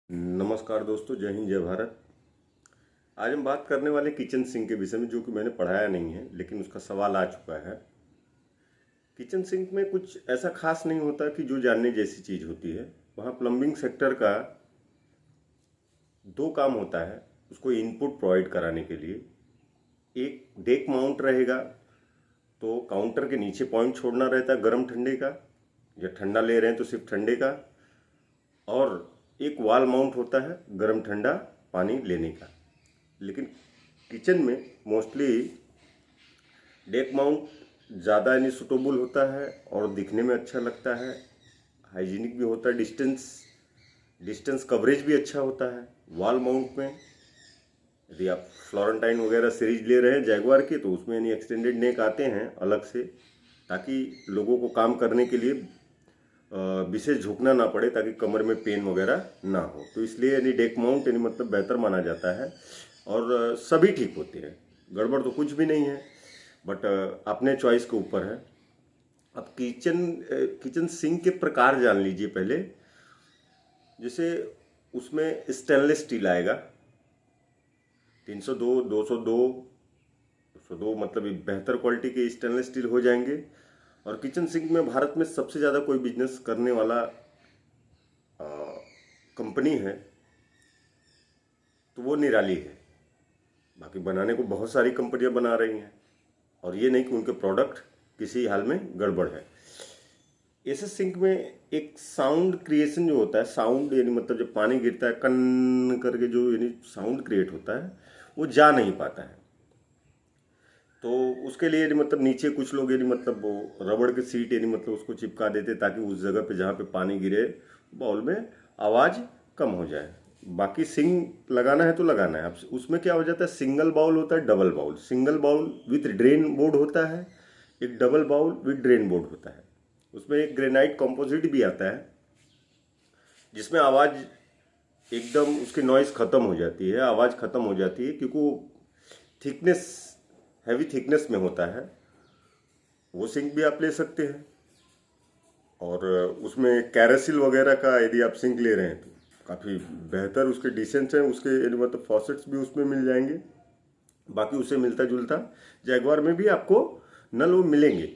नमस्कार दोस्तों, जय हिंद जय भारत। आज हम बात करने वाले किचन सिंक के विषय में, जो कि मैंने पढ़ाया नहीं है लेकिन उसका सवाल आ चुका है। किचन सिंक में कुछ ऐसा खास नहीं होता कि जो जानने जैसी चीज़ होती है। वहाँ प्लम्बिंग सेक्टर का दो काम होता है उसको इनपुट प्रोवाइड कराने के लिए। एक डेक माउंट रहेगा, तो काउंटर के नीचे पॉइंट छोड़ना रहता है गर्म ठंडे का, या ठंडा ले रहे हैं तो सिर्फ ठंडे का। और एक वॉल माउंट होता है गर्म ठंडा पानी लेने का। लेकिन किचन में मोस्टली डेक माउंट ज़्यादा यानी सुटेबल होता है और दिखने में अच्छा लगता है, हाइजीनिक भी होता है, डिस्टेंस कवरेज भी अच्छा होता है। वॉल माउंट में यदि आप फ्लोरेंटाइन वगैरह सीरीज ले रहे हैं जैगवार की, तो उसमें यानी एक्सटेंडेड नेक आते हैं अलग से, ताकि लोगों को काम करने के लिए विशेष झुकना ना पड़े, ताकि कमर में पेन वगैरह ना हो। तो इसलिए यानी डेक माउंट यानी मतलब बेहतर माना जाता है। और सभी ठीक होते हैं, गड़बड़ तो कुछ भी नहीं है, बट अपने चॉइस के ऊपर है। अब किचन सिंक के प्रकार जान लीजिए पहले। जैसे उसमें स्टेनलेस स्टील आएगा 302, 202, 202 मतलब ये बेहतर क्वालिटी के स्टेनलेस स्टील हो जाएंगे। और किचन सिंक में भारत में सबसे ज़्यादा कोई बिजनेस करने वाला कंपनी है तो वो निराली है। बाकी बनाने को बहुत सारी कंपनियां बना रही हैं, और ये नहीं कि उनके प्रोडक्ट किसी हाल में गड़बड़ है। ऐसे सिंक में एक साउंड क्रिएशन जो होता है, साउंड यानी मतलब जब पानी गिरता है कन करके जो यानी साउंड क्रिएट होता है, वो जा नहीं पाता है। तो उसके लिए यानी मतलब नीचे कुछ लोग यानी मतलब वो रबड़ के सीट यानी मतलब उसको चिपका देते, ताकि उस जगह पे जहाँ पे पानी गिरे बाउल में आवाज़ कम हो जाए। बाकी सिंक लगाना है तो लगाना है। अब उसमें क्या हो जाता है, सिंगल बाउल होता है, double bowl. Single bowl with drain board होता है, एक double bowl with drain board होता है। उसमें एक ग्रेनाइट कंपोजिट भी आता है, जिसमें आवाज़ एकदम उसकी नॉइस ख़त्म हो जाती है, आवाज़ ख़त्म हो जाती है, क्योंकि वो थिकनेस हैवी थिकनेस में होता है। वो सिंक भी आप ले सकते हैं। और उसमें कैरेसिल वगैरह का यदि आप सिंक ले रहे हैं तो काफ़ी बेहतर उसके डिसेंस हैं, उसके यानी मतलब फॉसेट्स भी उसमें मिल जाएंगे। बाकी उसे मिलता जुलता जैगवार में भी आपको नल वो मिलेंगे,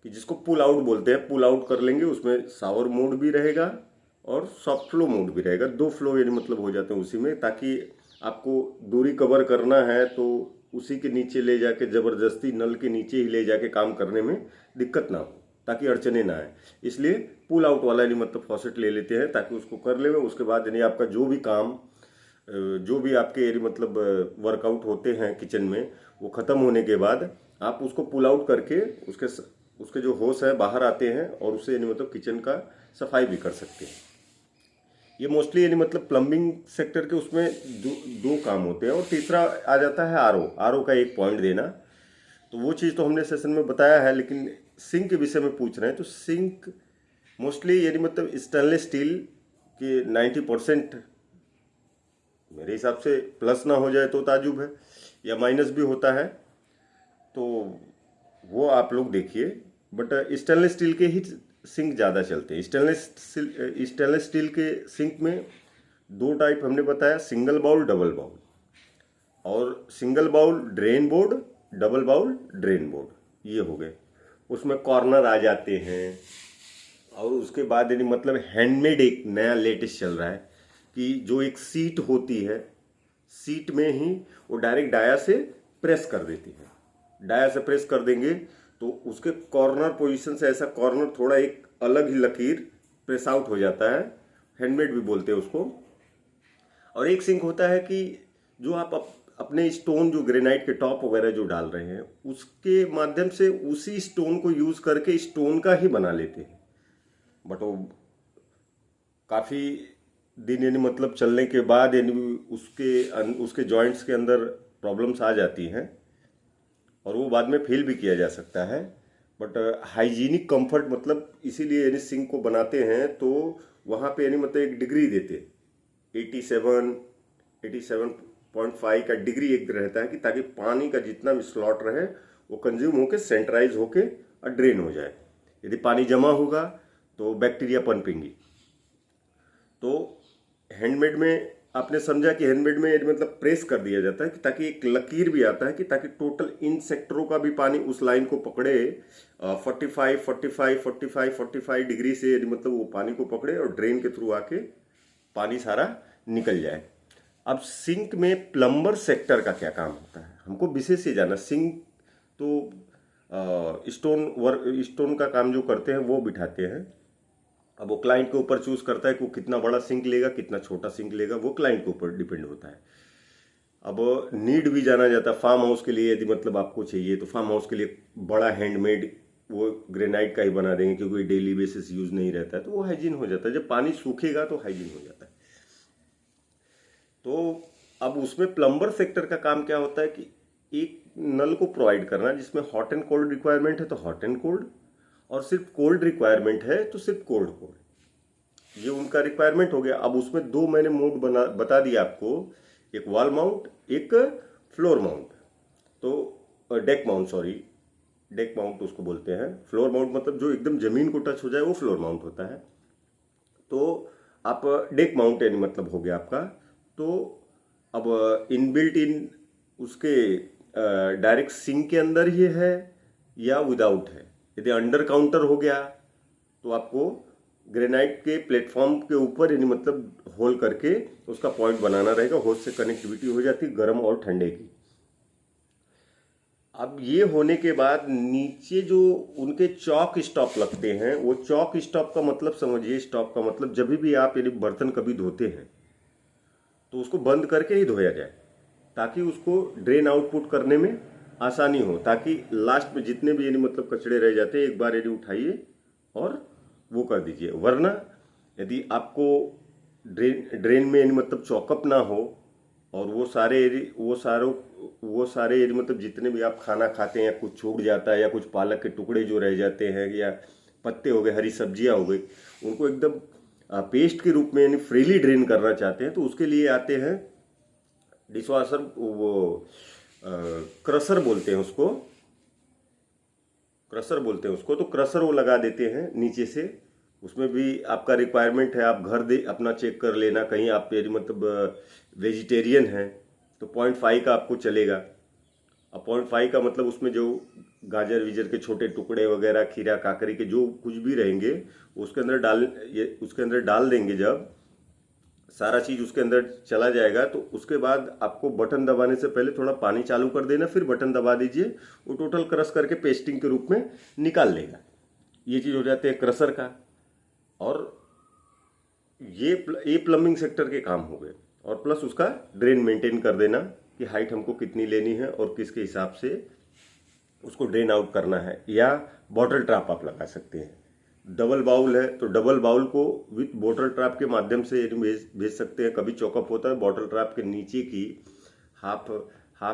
कि जिसको पुल आउट बोलते हैं। पुल आउट कर लेंगे, उसमें शावर मोड भी रहेगा और सॉफ्ट फ्लो मोड भी रहेगा। दो फ्लो यानी मतलब हो जाते हैं उसी में, ताकि आपको दूरी कवर करना है तो उसी के नीचे ले जाके ज़बरदस्ती नल के नीचे ही ले जाके काम करने में दिक्कत ना हो, ताकि अड़चने ना आए। इसलिए पुल आउट वाला यानी मतलब फॉसेट ले लेते हैं, ताकि उसको कर ले। उसके बाद यानी आपका जो भी काम जो भी आपके यानी मतलब वर्कआउट होते हैं किचन में, वो ख़त्म होने के बाद आप उसको पुल आउट करके उसके जो होस है बाहर आते हैं, और उससे यानी मतलब किचन का सफाई भी कर सकते हैं। ये मोस्टली यानी मतलब प्लम्बिंग सेक्टर के उसमें दो काम होते हैं। और तीसरा आ जाता है आरओ का एक पॉइंट देना। तो वो चीज़ तो हमने सेशन में बताया है, लेकिन सिंक के विषय में पूछ रहे हैं तो सिंक मोस्टली यानी मतलब स्टेनलेस स्टील के 90% मेरे हिसाब से प्लस ना हो जाए तो ताजुब है, या माइनस भी होता है, तो वो आप लोग देखिए। बट स्टेनलेस स्टील के ही सिंक ज़्यादा चलते हैं। स्टेनलेस स्टील के सिंक में दो टाइप हमने बताया, सिंगल बाउल डबल बाउल। और single bowl drain board, double bowl drain board, ये हो गए। उसमें कॉर्नर आ जाते हैं। और उसके बाद यानी मतलब हैंडमेड एक नया लेटेस्ट चल रहा है, कि जो एक सीट होती है, सीट में ही वो डायरेक्ट डाया से प्रेस कर देती है। डाया से प्रेस कर देंगे तो उसके कॉर्नर पोजीशन से ऐसा कॉर्नर थोड़ा एक अलग ही लकीर प्रेस आउट हो जाता है। हैंडमेड भी बोलते हैं उसको। और एक सिंक होता है कि जो आप अपने स्टोन जो ग्रेनाइट के टॉप वगैरह जो डाल रहे हैं, उसके माध्यम से उसी स्टोन को यूज करके स्टोन का ही बना लेते हैं। बट वो काफ़ी दिन यानी मतलब चलने के बाद यानी उसके जॉइंट्स के अंदर प्रॉब्लम्स आ जाती हैं, और वो बाद में फेल भी किया जा सकता है। बट हाइजीनिक कंफर्ट मतलब इसीलिए यानी सिंक को बनाते हैं, तो वहाँ पे यानी मतलब एक डिग्री देते 87.5 का डिग्री एक रहता है, कि ताकि पानी का जितना भी स्लॉट रहे वो कंज्यूम होके सेंट्राइज होके और ड्रेन हो जाए। यदि पानी जमा होगा तो बैक्टीरिया पनपेंगी। तो हैंडमेड में आपने समझा कि हैंडमेड में मतलब प्रेस कर दिया जाता है कि ताकि एक लकीर भी आता है कि ताकि टोटल इन सेक्टरों का भी पानी उस लाइन को पकड़े, 45 डिग्री से मतलब वो पानी को पकड़े और ड्रेन के थ्रू आके पानी सारा निकल जाए। अब सिंक में प्लम्बर सेक्टर का क्या काम होता है, हमको विशेष ये जाना। सिंक तो स्टोन का काम जो करते हैं वो बिठाते हैं। अब वो क्लाइंट के ऊपर चूज करता है कि वो कितना बड़ा सिंक लेगा, कितना छोटा सिंक लेगा, वो क्लाइंट के ऊपर डिपेंड होता है। अब नीड भी जाना जाता है फार्म हाउस के लिए, यदि मतलब आपको चाहिए तो फार्म हाउस के लिए बड़ा हैंडमेड वो ग्रेनाइट का ही बना देंगे, क्योंकि डेली बेसिस यूज नहीं रहता है, तो वो हाइजीन हो जाता है। जब पानी सूखेगा तो हाइजीन हो जाता है। तो अब उसमें प्लम्बर सेक्टर का काम क्या होता है कि एक नल को प्रोवाइड करना जिसमें हॉट एंड कोल्ड रिक्वायरमेंट है तो हॉट एंड कोल्ड, और सिर्फ कोल्ड रिक्वायरमेंट है तो सिर्फ कोल्ड कोल्ड, ये उनका रिक्वायरमेंट हो गया। अब उसमें दो मैंने मोड बता दिया आपको, एक वॉल माउंट, एक फ्लोर माउंट। तो deck mount, sorry deck mount उसको बोलते हैं। फ्लोर माउंट मतलब जो एकदम जमीन को टच हो जाए वो फ्लोर माउंट होता है। तो आप डेक माउंट यानी मतलब हो गया आपका। तो अब इनबिल्ट इन उसके डायरेक्ट सिंक के अंदर ही है या विदाउट है। यदि अंडर काउंटर हो गया तो आपको ग्रेनाइट के प्लेटफॉर्म के ऊपर यानी मतलब होल करके उसका पॉइंट बनाना रहेगा, होल से कनेक्टिविटी हो जाती है गर्म और ठंडे की। अब ये होने के बाद नीचे जो उनके चौक स्टॉप लगते हैं, वो चौक स्टॉप का मतलब समझिए, स्टॉप का मतलब जब भी आप यदि बर्तन कभी धोते हैं तो उसको बंद करके ही धोया जाए, ताकि उसको ड्रेन आउटपुट करने में आसानी हो, ताकि लास्ट में जितने भी यानी मतलब कचड़े रह जाते हैं एक बार यदि उठाइए और वो कर दीजिए। वरना यदि आपको ड्रेन में यानी मतलब चौकअप ना हो और वो सारे यदि मतलब जितने भी आप खाना खाते हैं, कुछ छूट जाता है या कुछ पालक के टुकड़े जो रह जाते हैं या पत्ते हो गए, हरी सब्जियां हो गई, उनको एकदम पेस्ट के रूप में यानी फ्रीली ड्रेन करना चाहते हैं तो उसके लिए आते हैं डिशवाशर, वो क्रशर बोलते हैं उसको, तो क्रशर वो लगा देते हैं नीचे से। उसमें भी आपका रिक्वायरमेंट है, आप घर दे अपना चेक कर लेना, कहीं आप यदि मतलब वेजिटेरियन हैं तो 0.5 का आपको चलेगा। अब 0.5 का मतलब उसमें जो गाजर विजर के छोटे टुकड़े वगैरह, खीरा काकरी के जो कुछ भी रहेंगे उसके अंदर डाल देंगे। जब सारा चीज उसके अंदर चला जाएगा तो उसके बाद आपको बटन दबाने से पहले थोड़ा पानी चालू कर देना, फिर बटन दबा दीजिए, वो टोटल क्रश करके पेस्टिंग के रूप में निकाल लेगा। ये चीज हो जाती है क्रशर का। और ये प्लम्बिंग सेक्टर के काम हो गए। और प्लस उसका ड्रेन मेंटेन कर देना कि हाइट हमको कितनी लेनी है और किसके हिसाब से उसको ड्रेन आउट करना है। या बॉटल ट्रैप आप लगा सकते हैं, डबल बाउल है तो डबल बाउल को विथ बॉटल ट्रैप के माध्यम से भेज सकते हैं। कभी चौकअप होता है बॉटल ट्रैप के नीचे की हाफ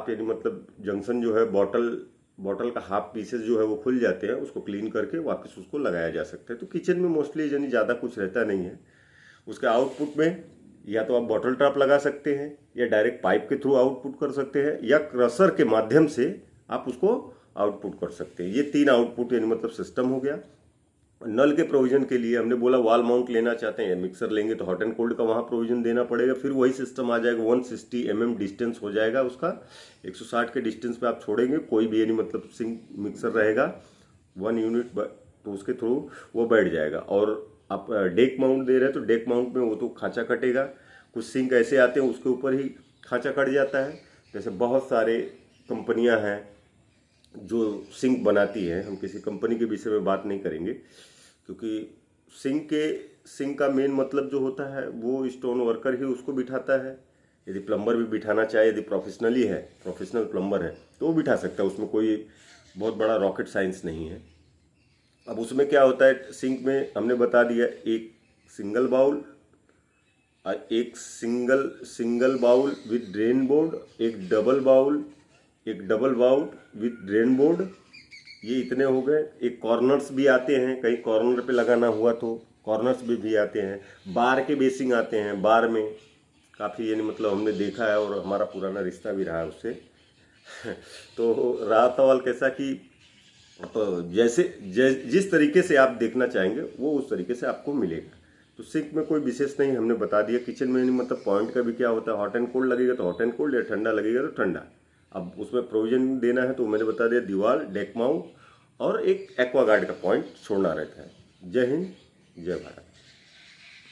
यानी मतलब जंक्शन जो है, बॉटल का हाफ पीसेस जो है वो खुल जाते हैं, उसको क्लीन करके वापस उसको लगाया जा सकता है। तो किचन में मोस्टली यानी ज़्यादा कुछ रहता नहीं है। उसके आउटपुट में या तो आप बॉटल ट्रैप लगा सकते हैं या डायरेक्ट पाइप के थ्रू आउटपुट कर सकते हैं या क्रशर के माध्यम से आप उसको आउटपुट कर सकते हैं। ये 3 आउटपुट यानी मतलब सिस्टम हो गया। नल के प्रोविजन के लिए हमने बोला वॉल माउंट लेना चाहते हैं, मिक्सर लेंगे तो हॉट एंड कोल्ड का वहाँ प्रोविजन देना पड़ेगा। फिर वही सिस्टम आ जाएगा, 160 mm डिस्टेंस हो जाएगा उसका, 160 के डिस्टेंस पे आप छोड़ेंगे कोई भी यानी मतलब सिंक मिक्सर रहेगा 1 यूनिट, तो उसके थ्रू वो बैठ जाएगा। और आप डेक माउंट दे रहे हैं तो डेक माउंट में वो तो खांचा कटेगा। कुछ सिंक ऐसे आते हैं उसके ऊपर ही खांचा कट जाता है। जैसे बहुत सारे कंपनियां हैं जो सिंक बनाती है, हम किसी कंपनी के विषय में बात नहीं करेंगे क्योंकि सिंक का मेन मतलब जो होता है वो स्टोन वर्कर ही उसको बिठाता है। यदि प्लम्बर भी बिठाना चाहे, यदि प्रोफेशनल प्लम्बर है तो वो बिठा सकता है, उसमें कोई बहुत बड़ा रॉकेट साइंस नहीं है। अब उसमें क्या होता है, सिंक में हमने बता दिया एक single bowl with drain board, एक double bowl with drain board, ये इतने हो गए। एक कॉर्नर्स भी आते हैं, कहीं कॉर्नर पे लगाना हुआ तो कॉर्नर्स भी आते हैं। बार के बेसिंग आते हैं, बार में काफ़ी यानी मतलब हमने देखा है और हमारा पुराना रिश्ता भी रहा है उससे। तो रहा सवाल कैसा कि जिस तरीके से आप देखना चाहेंगे वो उस तरीके से आपको मिलेगा। तो सिंक में कोई विशेष नहीं, हमने बता दिया। किचन में मतलब पॉइंट का भी क्या होता है, हॉट एंड कोल्ड लगेगा तो हॉट एंड कोल्ड, या ठंडा लगेगा तो ठंडा। अब उसमें प्रोविजन देना है तो मैंने बता दिया, दीवार, डेक माउंट और एक एक्वागार्ड का पॉइंट छोड़ना रहता है। जय हिंद, जय भारत।